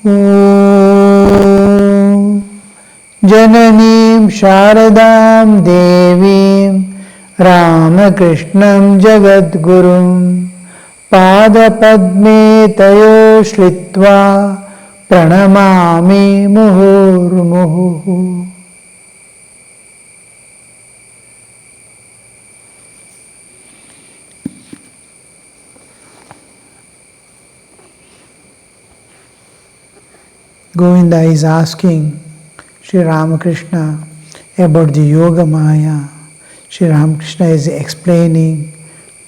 Om Jananim Sharadam Devim Ramakrishnam Jagadgurum Pada Padme Tayo Shlitva Pranamami Muhurmuhu. Govinda is asking Sri Ramakrishna about the Yoga Maya. Sri Ramakrishna is explaining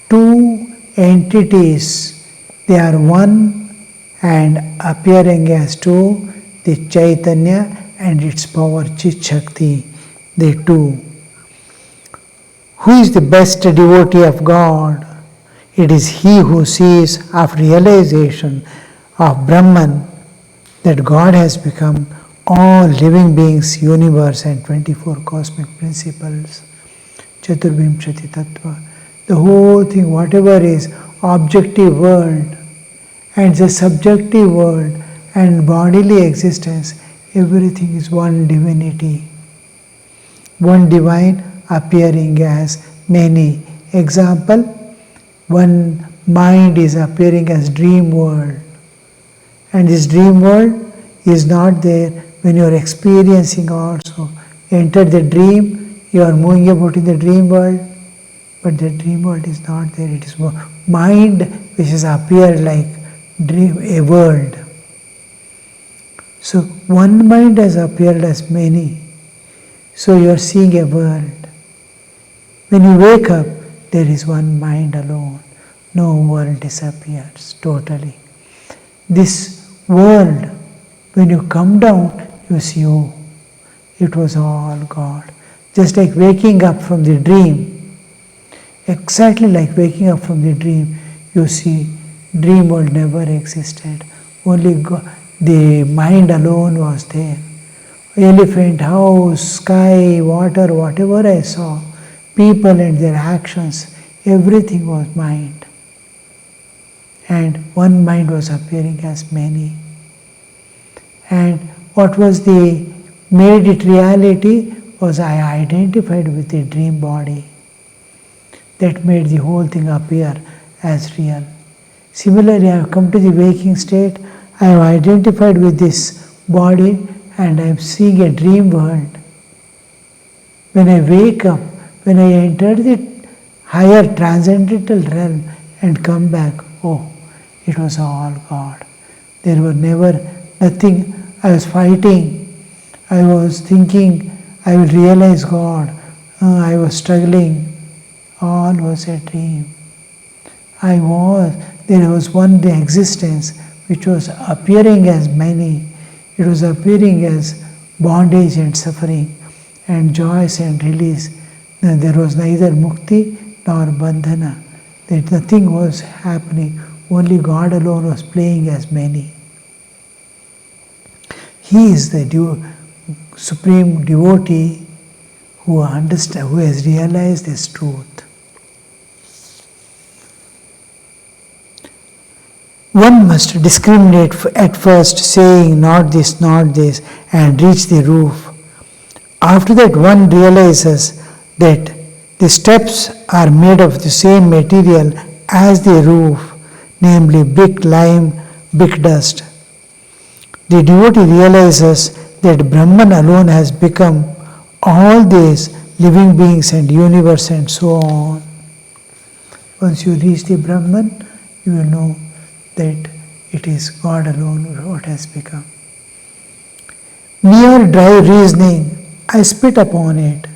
two entities. They are one and appearing as two, the Chaitanya and its power Chit Shakti, the two. Who is the best devotee of God? It is he who sees of realization of Brahman, that God has become all living beings, universe and 24 cosmic principles. Chaturbhimshati Tattva. The whole thing, whatever is objective world and the subjective world and bodily existence, everything is one divinity. One divine appearing as many. Example, one mind is appearing as dream world. And this dream world is not there when you are experiencing also. You enter the dream, you are moving about in the dream world, but the dream world is not there. It is mind which has appeared like dream, a world. So one mind has appeared as many. So you are seeing a world. When you wake up, there is one mind alone. No world disappears totally. This world, when you come down, you see, oh, it was all God. Just like waking up from the dream, exactly like waking up from the dream, you see, dream world never existed. Only God, the mind alone was there. Elephant, house, sky, water, whatever I saw, people and their actions, everything was mind. And one mind was appearing as many. And what was the made it reality was I identified with the dream body. That made the whole thing appear as real. Similarly, I have come to the waking state, I have identified with this body and I am seeing a dream world. When I wake up, when I enter the higher transcendental realm and come back, oh, it was all God. There were never nothing. I was fighting. I was thinking, I will realize God. I was struggling. All was a dream. There was one existence which was appearing as many. It was appearing as bondage and suffering and joys and release. There was neither mukti nor bandhana. That nothing was happening. Only God alone was playing as many. He is the supreme devotee who has realized this truth. One must discriminate at first, saying not this, and reach the roof. After that, one realizes that the steps are made of the same material as the roof, namely brick, lime, brick dust. The devotee realizes that Brahman alone has become all these living beings and universe and so on. Once you reach the Brahman, you will know that it is God alone what has become. Mere dry reasoning, I spit upon it.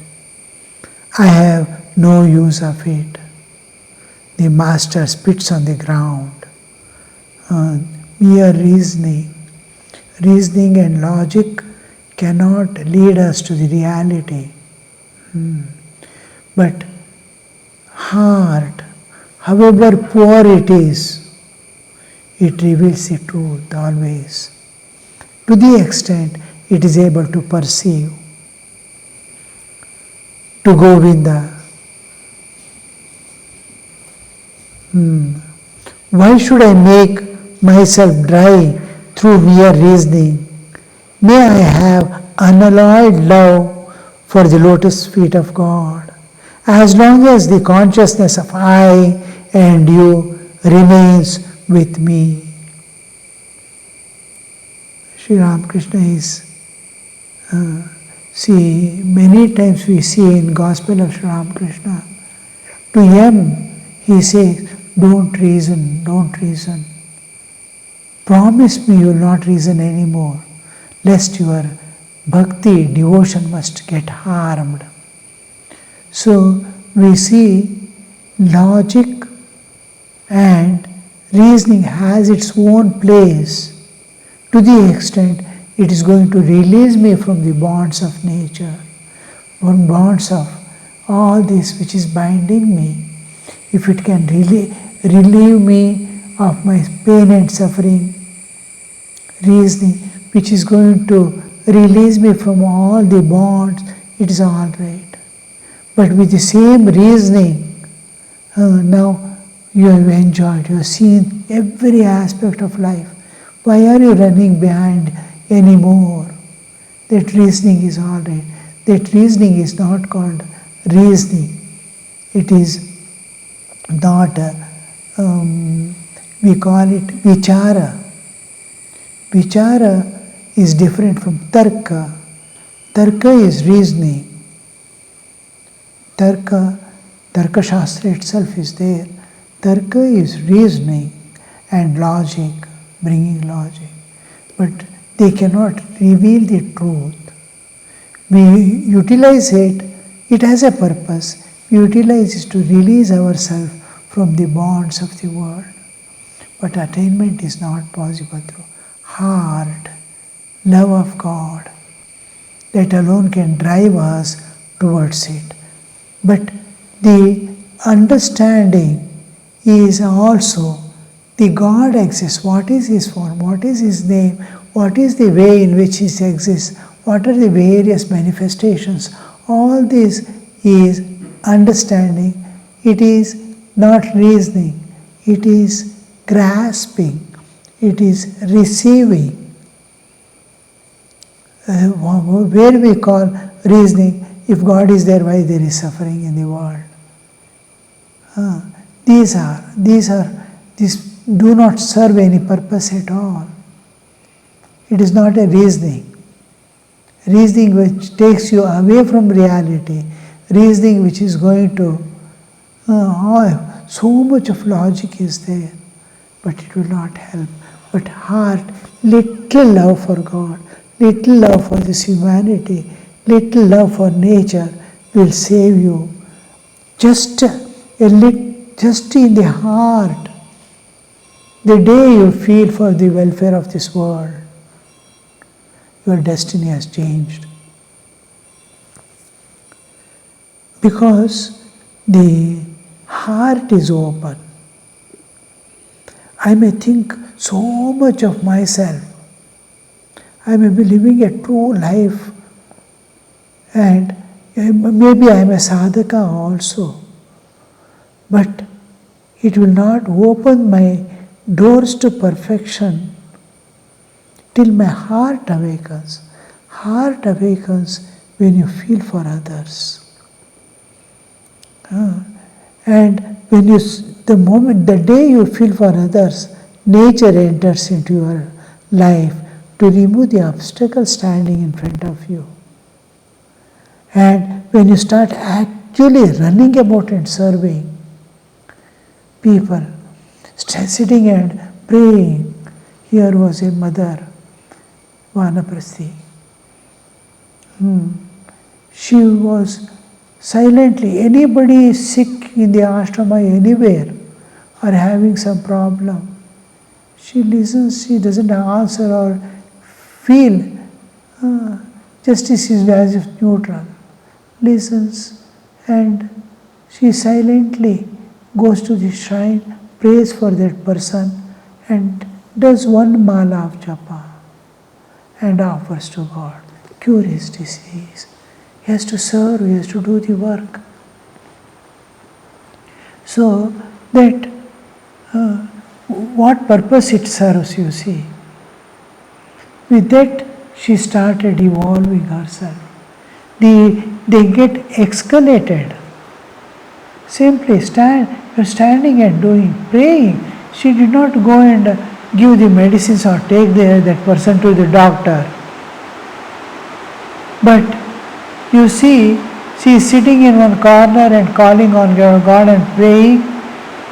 I have no use of it. The master spits on the ground. Mere reasoning and logic cannot lead us to the reality. But heart, however poor it is, it reveals the truth always. To the extent it is able to perceive. To Govinda. Why should I make myself dry through mere reasoning. May I have unalloyed love for the lotus feet of God. As long as the consciousness of I and you remains with me. Sri Ramakrishna is, many times we see in Gospel of Sri Ramakrishna, to him he says, don't reason, don't reason. Promise me you will not reason anymore, lest your bhakti, devotion must get harmed. So we see logic and reasoning has its own place to the extent it is going to release me from the bonds of nature, from bonds of all this which is binding me. If it can relieve me of my pain and suffering, reasoning which is going to release me from all the bonds, it is all right. But with the same reasoning, now you have enjoyed, you have seen every aspect of life. Why are you running behind anymore? That reasoning is all right. That reasoning is not called reasoning. It is not, we call it vichara. Vichara is different from tarka. Tarka is reasoning. Tarka Shastra itself is there. Tarka is reasoning and logic, bringing logic. But they cannot reveal the truth. We utilize it, it has a purpose. We utilize it to release ourselves from the bonds of the world. But attainment is not possible through heart, love of God. That alone can drive us towards it. But the understanding is also the God exists. What is His form? What is His name? What is the way in which He exists? What are the various manifestations? All this is understanding. It is not reasoning. It is grasping. It is receiving. Where we call reasoning, if God is there, why there is suffering in the world? These do not serve any purpose at all. It is not a reasoning. Reasoning which takes you away from reality. Reasoning which is going to, so much of logic is there, but it will not help. But heart, little love for God, little love for this humanity, little love for nature will save you. Just in the heart, the day you feel for the welfare of this world, your destiny has changed. Because the heart is open. I may think so much of myself. I may be living a true life, and maybe I am a sadhaka also. But it will not open my doors to perfection till my heart awakens. Heart awakens when you feel for others. And when the day you feel for others, nature enters into your life to remove the obstacle standing in front of you. And when you start actually running about and serving people, sitting and praying, here was a mother, Vanaprasthi. She was silently, anybody is sick in the ashrama anywhere or having some problem, she listens, she doesn't answer or feel, justice is as if neutral, listens, and she silently goes to the shrine, prays for that person and does one mala of japa and offers to God, cure his disease. He has to serve, he has to do the work. So that what purpose it serves, you see. With that, she started evolving herself. They get escalated. Simply you're standing and doing, praying. She did not go and give the medicines or take that person to the doctor. But you see, she is sitting in one corner and calling on God and praying,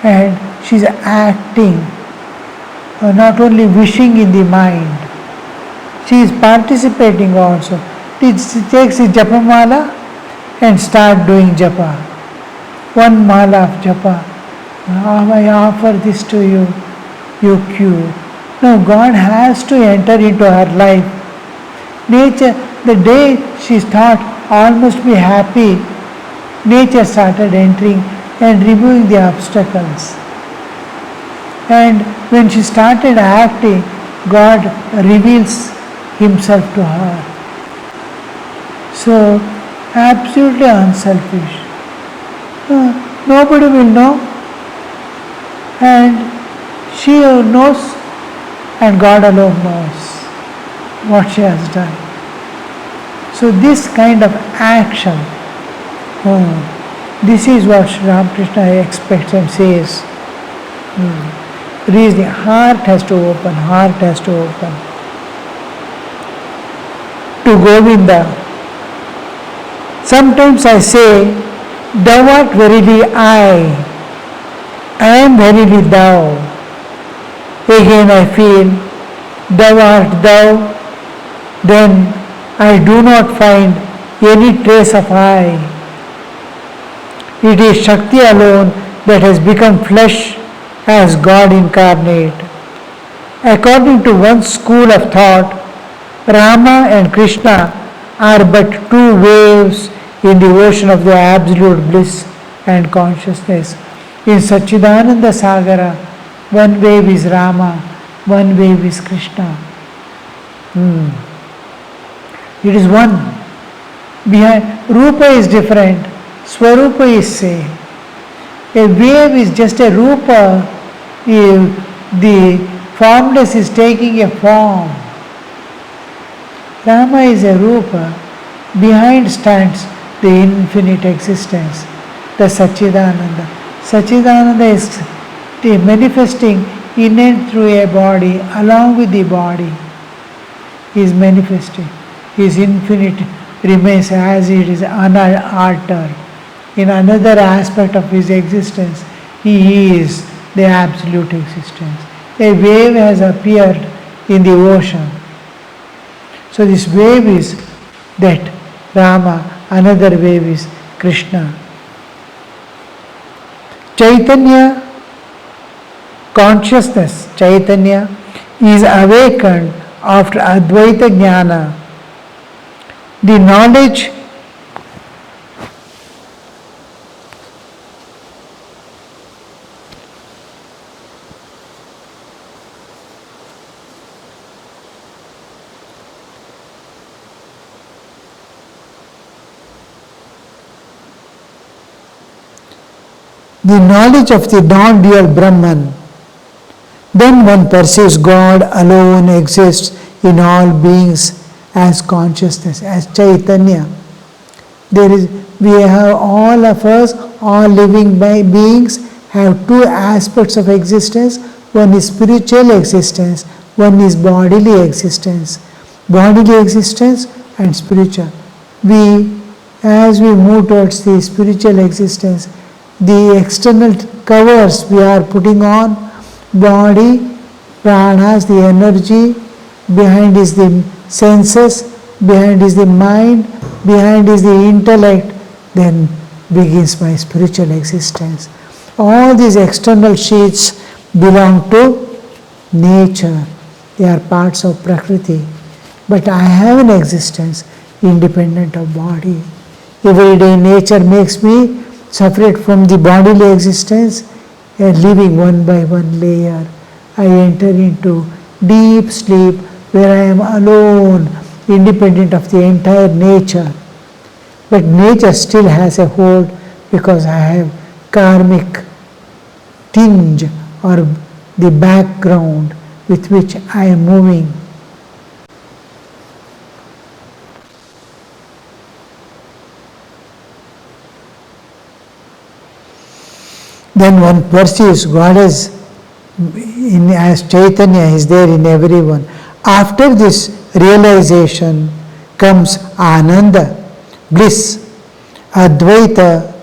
and she is acting, not only wishing in the mind. She is participating also. She takes the japa mala and start doing japa. One mala of japa. I offer this to you, you cure. No, God has to enter into her life. Nature, the day she thought all must be happy, nature started entering and removing the obstacles. And when she started acting, God reveals Himself to her. So, absolutely unselfish. Nobody will know, and she knows, and God alone knows what she has done. So this kind of action, this is what Sri Ramakrishna expects and says. The heart has to open, To Govinda. Sometimes I say, thou art verily I am verily thou. Again I feel, thou art thou, then I do not find any trace of I. It is Shakti alone that has become flesh as God incarnate. According to one school of thought, Rama and Krishna are but two waves in the ocean of the absolute bliss and consciousness. In Satchidananda Sagara, one wave is Rama, one wave is Krishna. It is one. Behind Rupa is different, Swarupa is same. A wave is just a Rupa, the formless is taking a form. Rama is a Rupa, behind stands the infinite existence, the Satchidananda. Satchidananda is manifesting in and through a body, along with the body. He is manifesting. His infinite remains as it is unaltered. In another aspect of his existence, he is the absolute existence. A wave has appeared in the ocean. So this wave is that Rama, another wave is Krishna. Chaitanya, consciousness, Chaitanya, is awakened after Advaita Jnana. The knowledge of the non-dual Brahman, then one perceives God alone exists in all beings as consciousness, as Chaitanya. We have all of us, all living beings have two aspects of existence. One is spiritual existence, one is bodily existence. Bodily existence and spiritual. As we move towards the spiritual existence, the external covers we are putting on, body, pranas, the energy, behind is the senses, behind is the mind, behind is the intellect, then begins my spiritual existence. All these external sheets belong to nature. They are parts of Prakriti. But I have an existence independent of body. Every day nature makes me separate from the bodily existence and living one by one layer. I enter into deep sleep where I am alone, independent of the entire nature. But nature still has a hold because I have karmic tinge or the background with which I am moving. then one perceives God as Chaitanya is there in everyone. After this realization comes Ananda, bliss, Advaita,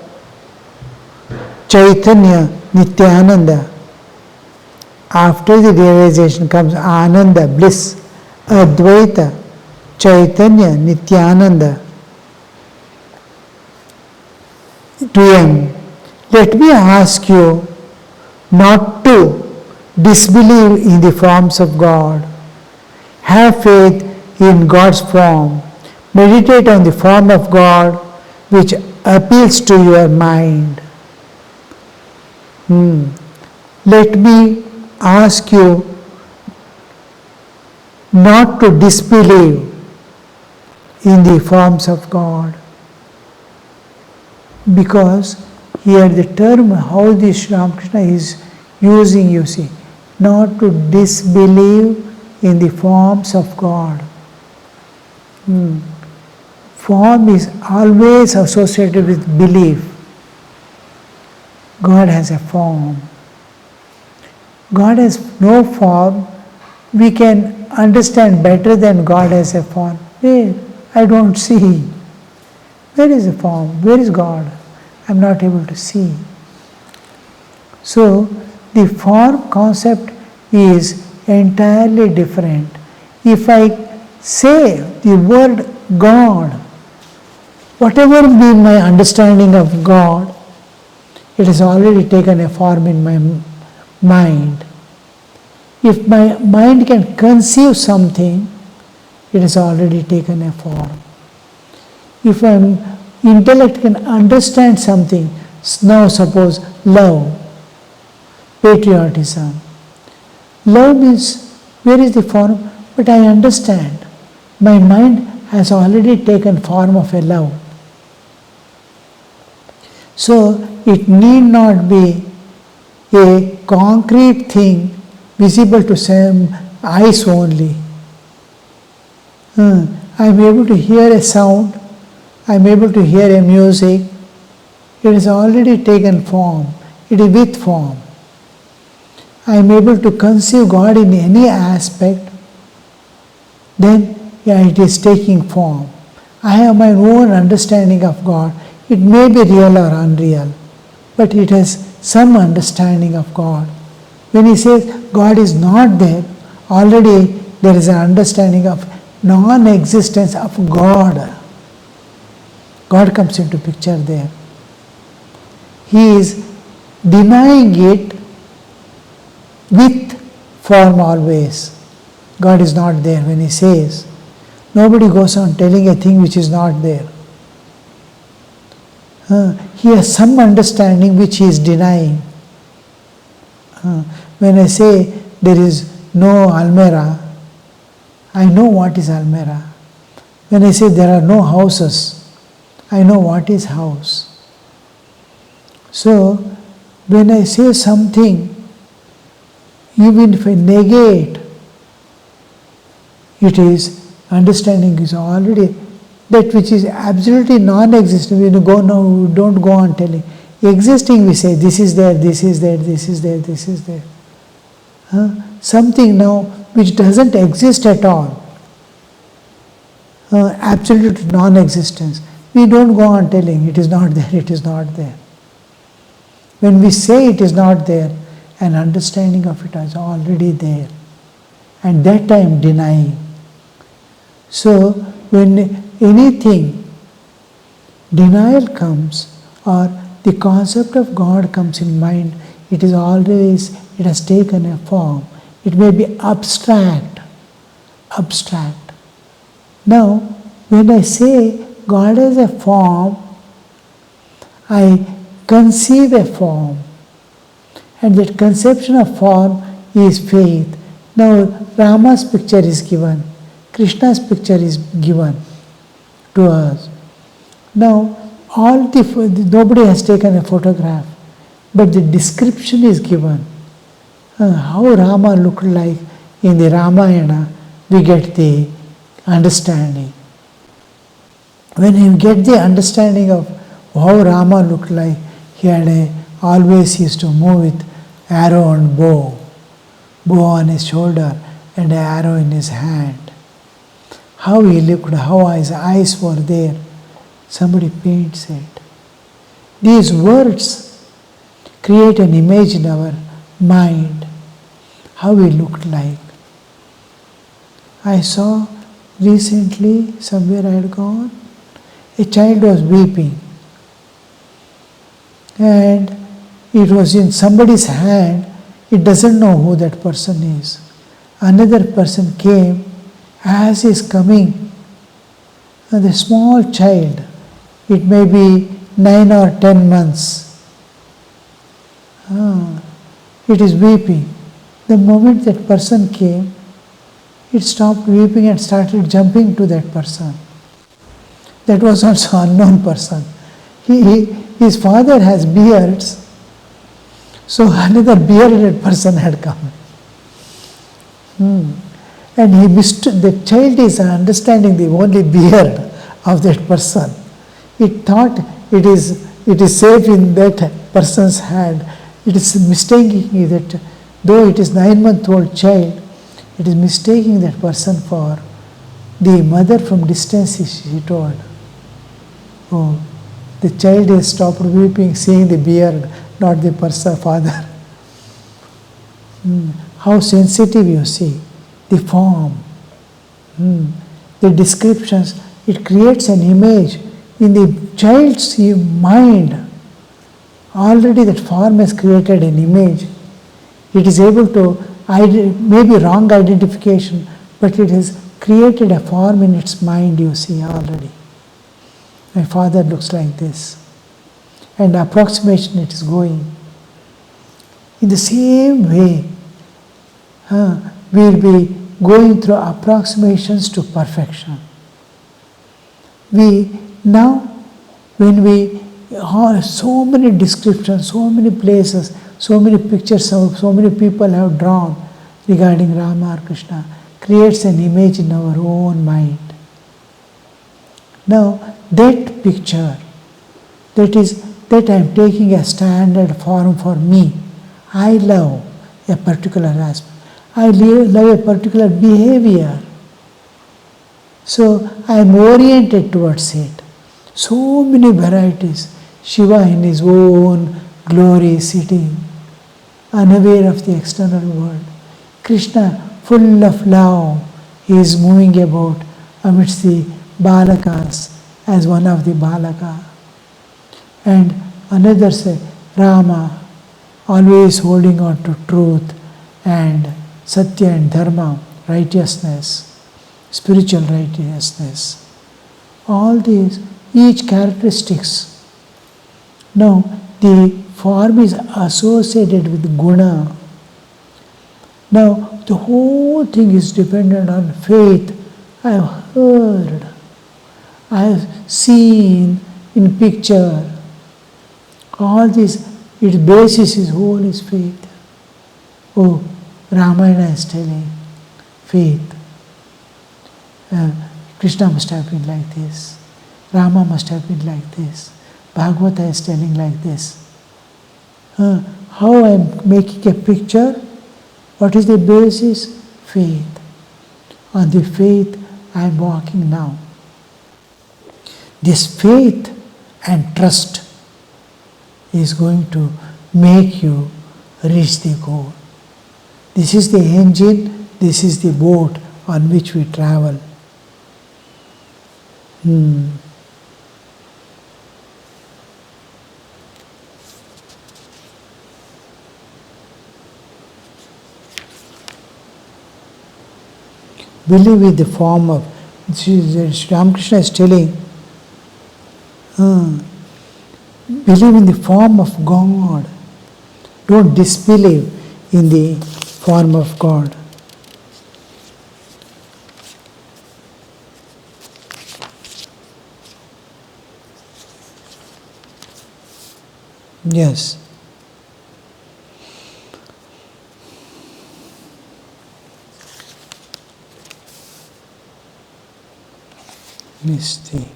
Chaitanya, Nityananda. After the realization comes Ananda, bliss, Advaita, Chaitanya, Nityananda. 2m. Let me ask you not to disbelieve in the forms of God. Have faith in God's form. Meditate on the form of God which appeals to your mind. Let me ask you not to disbelieve in the forms of God. Because here the term, how this Ramakrishna is using, you see, not to disbelieve in the forms of God. Form is always associated with belief. God has a form. God has no form. We can understand better than God has a form. Where? I don't see. Where is the form? Where is God? I am not able to see. So, the form concept is entirely different. If I say the word God, whatever be my understanding of God, it has already taken a form in my mind. If my mind can conceive something, it has already taken a form. If my intellect can understand something, now suppose love, patriotism. Love means, where is the form? But I understand. My mind has already taken form of a love. So, it need not be a concrete thing visible to some eyes only. I am able to hear a sound, I am able to hear a music. It has already taken form, it is with form. I am able to conceive God in any aspect, then it is taking form. I have my own understanding of God. It may be real or unreal, but it has some understanding of God. When he says God is not there, already there is an understanding of non-existence of God. God comes into picture there. He is denying it with form always. God is not there when he says. Nobody goes on telling a thing which is not there. He has some understanding which he is denying. When I say there is no Almera, I know what is Almera. When I say there are no houses, I know what is house. So, when I say something, even if I negate, it is, understanding is already, that which is absolutely non-existent, we don't go on telling. Existing we say, this is there, this is there, this is there, this is there. Something now which doesn't exist at all, absolute non-existence, we don't go on telling, it is not there, it is not there. When we say it is not there, an understanding of it is already there. And that I am denying. So, when anything, denial comes, or the concept of God comes in mind, it is always, it has taken a form. It may be abstract. Now, when I say God has a form, I conceive a form. And that conception of form is faith. Now, Rama's picture is given. Krishna's picture is given to us. Now, nobody has taken a photograph, but the description is given. How Rama looked like in the Ramayana, we get the understanding. When you get the understanding of how Rama looked like, he had an always he used to move with arrow and bow on his shoulder and an arrow in his hand. How he looked, how his eyes were there. Somebody paints it. These words create an image in our mind, how he looked like. I saw recently, somewhere I had gone, a child was weeping. And it was in somebody's hand, it doesn't know who that person is. Another person came, as he is coming, and the small child, it may be 9 or 10 months, it is weeping. The moment that person came, it stopped weeping and started jumping to that person. That was also an unknown person. His father has beards, so another bearded person had come. And the child is understanding the only beard of that person. It thought it is safe in that person's hand. It is mistaking that, though it is 9-month-old child, it is mistaking that person for the mother from distance, she told. Oh, the child has stopped weeping, seeing the beard, not the person, father. How sensitive you see, the form, the descriptions, it creates an image in the child's mind. Already that form has created an image. It is able to, maybe wrong identification, but it has created a form in its mind, you see already. My father looks like this. And approximation it is going. In the same way, we will be going through approximations to perfection. Now, when we have so many descriptions, so many places, so many pictures, so many people have drawn regarding Rama or Krishna, creates an image in our own mind. Now, that picture, that I am taking a standard form for me. I love a particular aspect. I love a particular behavior. So I am oriented towards it. So many varieties. Shiva in his own glory sitting, unaware of the external world. Krishna full of love, he is moving about amidst the balakas as one of the balaka. And another say, Rama, always holding on to truth and satya and dharma, righteousness, spiritual righteousness. All these, each characteristics. Now, the form is associated with guna. Now, the whole thing is dependent on faith. I have heard, I have seen in picture. All this, its basis is whole is faith. Oh, Ramayana is telling faith. Krishna must have been like this. Rama must have been like this. Bhagavata is telling like this. How I am making a picture? What is the basis? Faith. On the faith I am walking now. This faith and trust is going to make you reach the goal. This is the engine, this is the boat on which we travel. Believe in the form of, Ramakrishna is telling, believe in the form of God. Don't disbelieve in the form of God. Yes. Misty.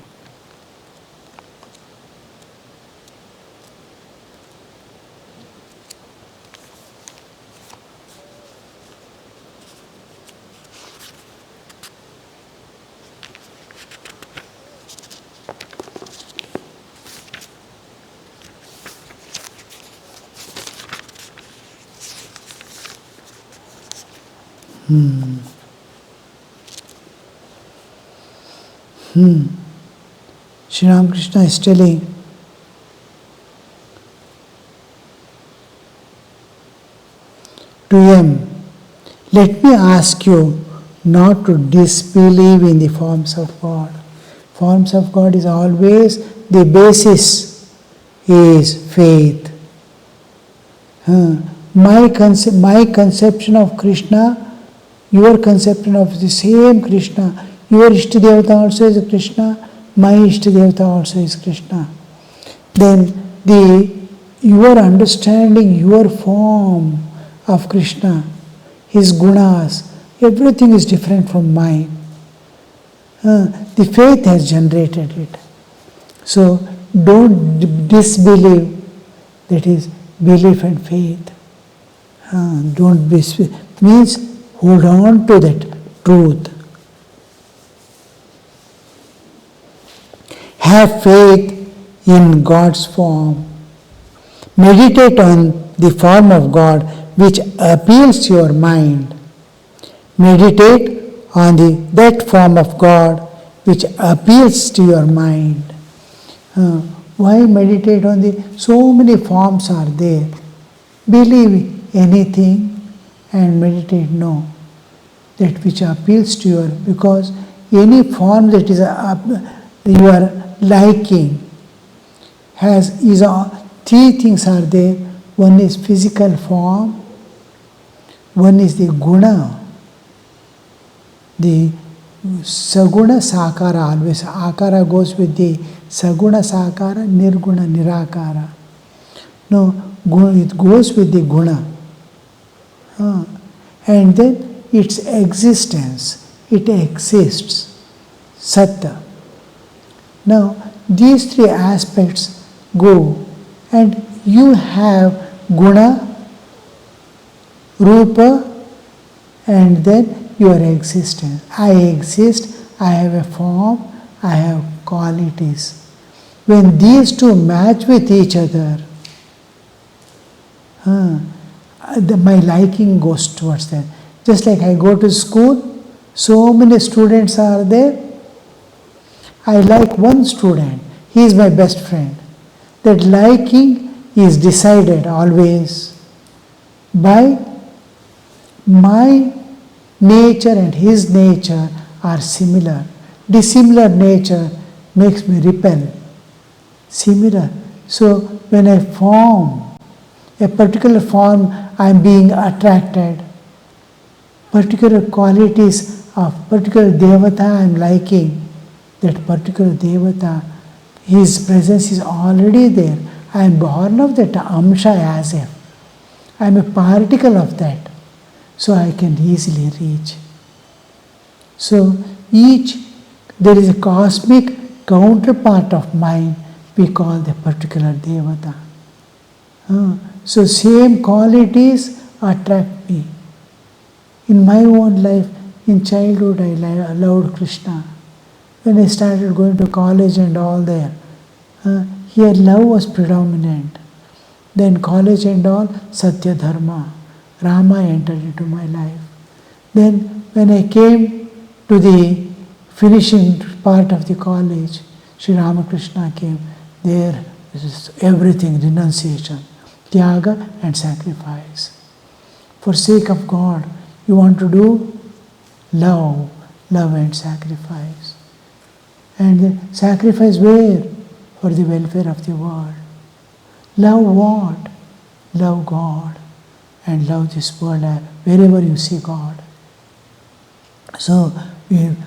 Sri Ramakrishna is telling, to him, let me ask you not to disbelieve in the forms of God. Forms of God is always the basis is faith. My conception of Krishna, your conception of the same Krishna, your Ishtadevata also is Krishna, my Ishtadevata also is Krishna. Then your understanding, your form of Krishna, his gunas, everything is different from mine. The faith has generated it. So don't disbelieve, that is belief and faith. Don't means hold on to that truth. Have faith in God's form. Meditate on the form of God which appeals to your mind. Meditate on that form of God which appeals to your mind. Why meditate on so many forms are there? Believe anything and meditate, no. That which appeals to your, because any form that is you are liking three things are there. One is physical form, one is the guna, the saguna sakara, always akara goes with the saguna sakara, nirguna nirakara. No, it goes with the guna. And then its existence, it exists, satta. Now, these three aspects go, and you have guna, rupa, and then your existence. I exist, I have a form, I have qualities. When these two match with each other, my liking goes towards that. Just like I go to school, so many students are there. I like one student, he is my best friend. That liking is decided always by my nature and his nature are similar. Dissimilar nature makes me repel. Similar. So when I form a particular form, I am being attracted. Particular qualities of particular devata I am liking. That particular devata, his presence is already there. I am born of that amsha as if. I am a particle of that. So I can easily reach. So there is a cosmic counterpart of mine we call the particular devata. So same qualities attract me. In my own life, in childhood I loved Krishna. When I started going to college and all there, here love was predominant. Then college and all, Satya Dharma, Rama entered into my life. Then when I came to the finishing part of the college, Sri Ramakrishna came. There is everything, renunciation, tyaga and sacrifice. For sake of God, you want to do love and sacrifice. And sacrifice where? For the welfare of the world. Love what? Love God and love this world wherever you see God. So,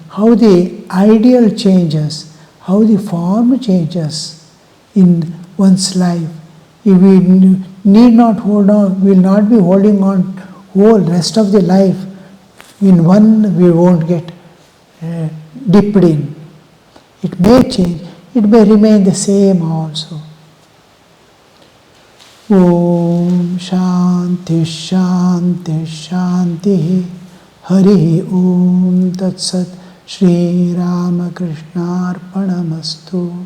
how the ideal changes, how the form changes in one's life. If we need not hold on, we will not be holding on whole rest of the life. In one we won't get dipped in. It may change, it may remain the same also. Om Shanti Shanti Shanti Hari Om Tat Sat Shri Ramakrishna Arpanamastu.